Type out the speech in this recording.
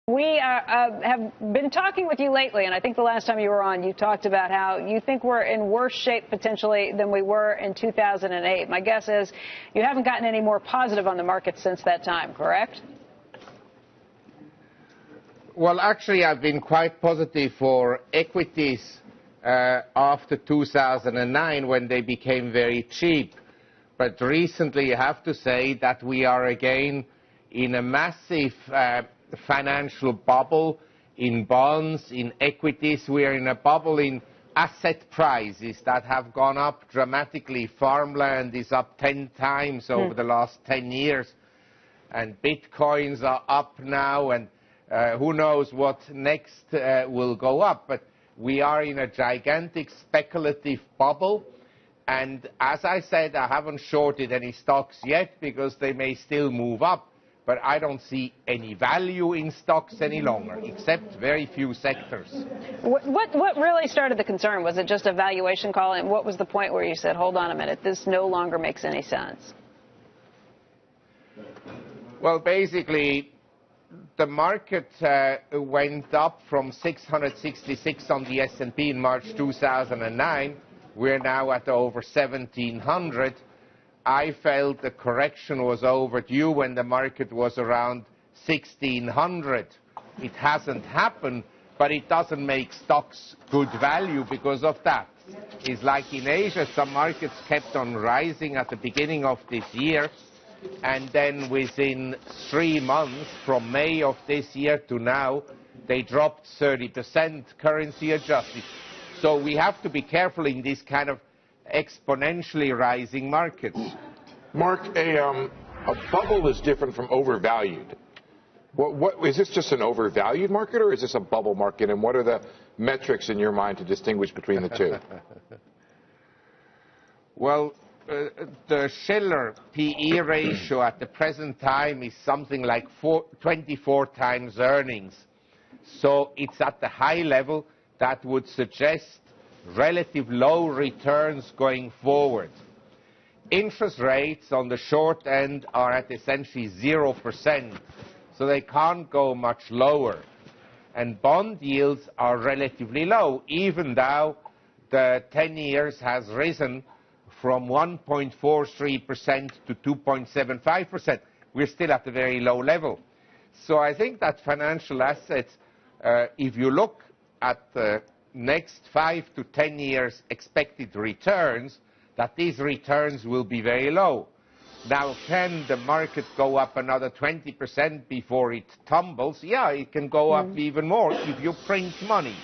We have been talking with you lately, and I think the last time you were on, you talked about how you think we're in worse shape potentially than we were in 2008. My guess is you haven't gotten any more positive on the market since that time, correct? Well, actually, I've been quite positive for equities after 2009 when they became very cheap. But recently, I have to say that we are again in a massive financial bubble in bonds, in equities. We are in a bubble in asset prices that have gone up dramatically. Farmland is up 10 times over the last 10 years. And bitcoins are up now, and who knows what next will go up. But we are in a gigantic speculative bubble. And as I said, I haven't shorted any stocks yet because they may still move up. But I don't see any value in stocks any longer, except very few sectors. What really started the concern? Was it just a valuation call? And what was the point where you said, hold on a minute, this no longer makes any sense? Well, basically, the market went up from 666 on the S&P in March 2009. We're now at over 1,700. I felt the correction was overdue when the market was around 1,600. It hasn't happened, but it doesn't make stocks good value because of that. It's like in Asia, some markets kept on rising at the beginning of this year, and then within 3 months, from May of this year to now, they dropped 30% currency adjusted. So we have to be careful in this kind of exponentially rising markets. Mark, a bubble is different from overvalued. Is this just an overvalued market, or is this a bubble market? And what are the metrics in your mind to distinguish between the two? Well, the Schiller PE ratio at the present time is something like 24 times earnings. So it's at the high level that would suggest relative low returns going forward. Interest rates on the short end are at essentially 0%, so they can't go much lower. And bond yields are relatively low, even though the 10 years has risen from 1.43% to 2.75%. We're still at a very low level. So I think that financial assets, if you look at the next 5 to 10 years expected returns, that these returns will be very low. Now, can the market go up another 20% before it tumbles? Yeah, it can go up even more if you print money.